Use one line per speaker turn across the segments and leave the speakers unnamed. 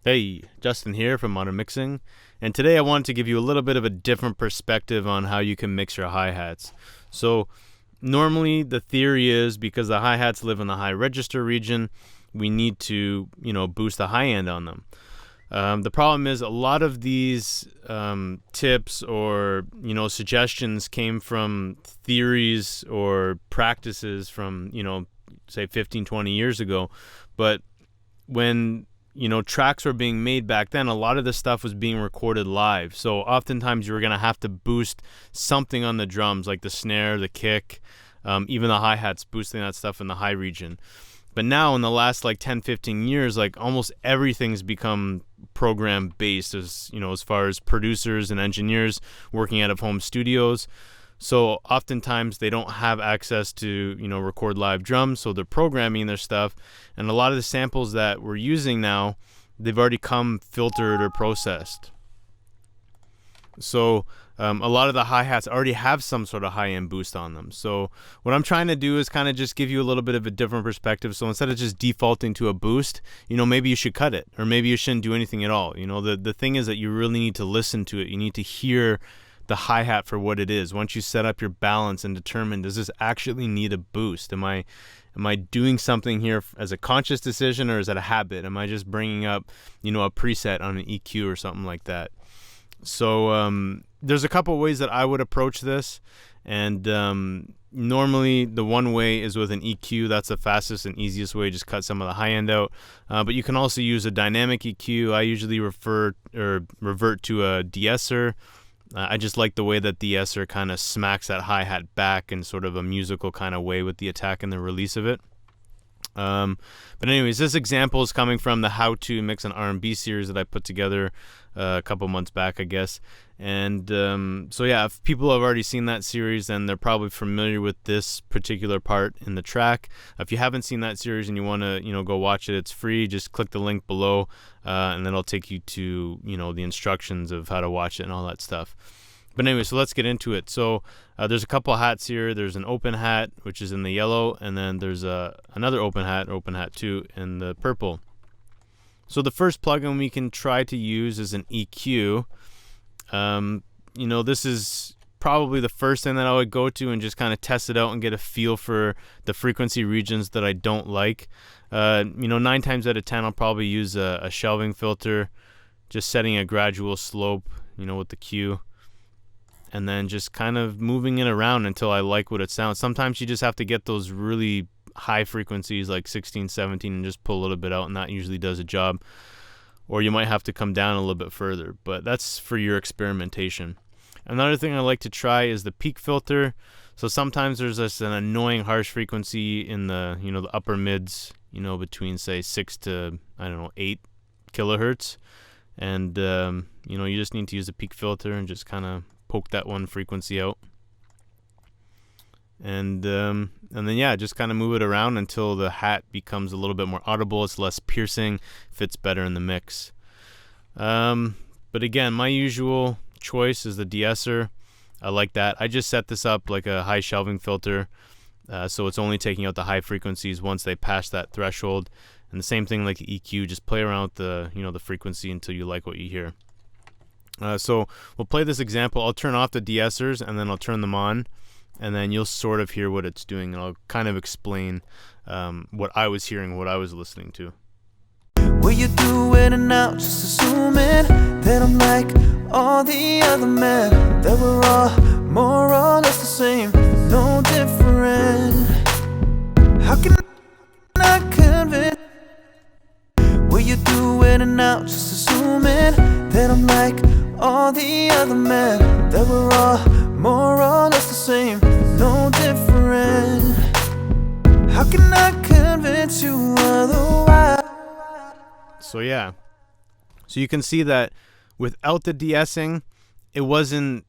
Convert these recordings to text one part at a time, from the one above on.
Hey, Justin here from Modern Mixing, and today I wanted to give you a little bit of a different perspective on how you can mix your hi-hats. So normally the theory is because the hi-hats live in the high register region, we need to, boost the high end on them. The problem is a lot of these tips or, suggestions came from theories or practices from, say 15, 20 years ago. But when tracks were being made back then, a lot of this stuff was being recorded live. So oftentimes you were going to have to boost something on the drums, like the snare, the kick, even the hi-hats, boosting that stuff in the high region. But now in the last 10, 15 years, almost everything's become program based as far as producers and engineers working out of home studios. So oftentimes they don't have access to, record live drums, so they're programming their stuff. And a lot of the samples that we're using now, they've already come filtered or processed. So a lot of the hi-hats already have some sort of high-end boost on them. So what I'm trying to do is kind of just give you a little bit of a different perspective. So instead of just defaulting to a boost, maybe you should cut it, or maybe you shouldn't do anything at all. The thing is that you really need to listen to it. You need to hear the hi-hat for what it is. Once you set up your balance and determine, does this actually need a boost? Am I doing something here as a conscious decision, or is that a habit? Am I just bringing up, a preset on an EQ or something like that? So there's a couple ways that I would approach this, and normally the one way is with an EQ. That's the fastest and easiest way. Just cut some of the high end out. But you can also use a dynamic EQ. I usually revert to a DeEsser. I just like the way that the DeEsser kind of smacks that hi-hat back in sort of a musical kind of way with the attack and the release of it. But anyways, this example is coming from the How to Mix an R&B series that I put together a couple months back, I guess. And so yeah, if people have already seen that series, then they're probably familiar with this particular part in the track. If you haven't seen that series and you want to, go watch it, it's free. Just click the link below, and then it'll take you to, the instructions of how to watch it and all that stuff. But anyway, so let's get into it. So there's a couple of hats here. There's an open hat, which is in the yellow, and then there's another open hat 2, in the purple. So the first plugin we can try to use is an EQ. This is probably the first thing that I would go to and just kind of test it out and get a feel for the frequency regions that I don't like. 9 times out of 10, I'll probably use a shelving filter, just setting a gradual slope, with the Q, and then just kind of moving it around until I like what it sounds. Sometimes you just have to get those really high frequencies like 16, 17 and just pull a little bit out, and that usually does a job. Or you might have to come down a little bit further, but that's for your experimentation. Another thing I like to try is the peak filter. So sometimes there's just an annoying harsh frequency in the the upper mids, between say 6 to 8 kilohertz, and you just need to use a peak filter and just kind of poke that one frequency out, and then just kind of move it around until the hat becomes a little bit more audible. It's less piercing, fits better in the mix. But again, my usual choice is the DeEsser. I like that. I just set this up like a high shelving filter, so it's only taking out the high frequencies once they pass that threshold. And the same thing like the EQ, just play around with the the frequency until you like what you hear. So we'll play this example. I'll turn off the DeEssers and then I'll turn them on, and then you'll sort of hear what it's doing, and I'll kind of explain what I was hearing, what I was listening to.
What you do in and out, just assuming that I'm like all the other men, that we're all more or less the same, no different. How can I convince? What you do in and out, just assuming that I'm like all the other men, that we're all more or less the same, no different. How can I convince you otherwise?
So yeah, so you can see that without the de-essing, it wasn't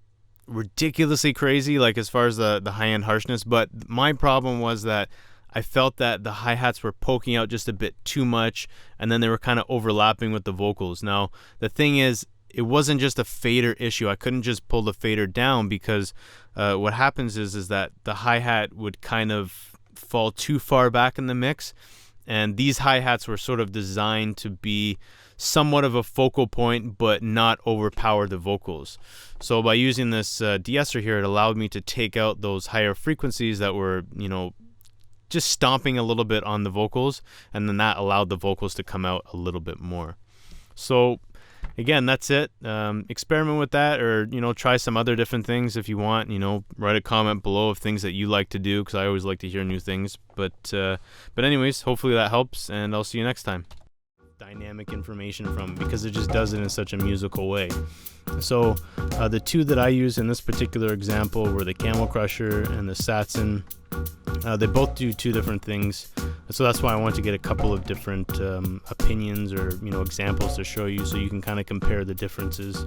ridiculously crazy, like as far as the high-end harshness, but my problem was that I felt that the hi-hats were poking out just a bit too much, and then they were kind of overlapping with the vocals. Now, the thing is, it wasn't just a fader issue. I couldn't just pull the fader down, because what happens is that the hi-hat would kind of fall too far back in the mix, and these hi-hats were sort of designed to be somewhat of a focal point, but not overpower the vocals. So by using this de-esser here, it allowed me to take out those higher frequencies that were, just stomping a little bit on the vocals, and then that allowed the vocals to come out a little bit more. So again, that's it. Experiment with that, or try some other different things if you want. Write a comment below of things that you like to do, because I always like to hear new things. But anyways, hopefully that helps, and I'll see you next time. Dynamic information from, because it just does it in such a musical way. So the two that I use in this particular example were the Camel Crusher and the Satsum. They both do two different things, so that's why I want to get a couple of different opinions or examples to show you, so you can kind of compare the differences.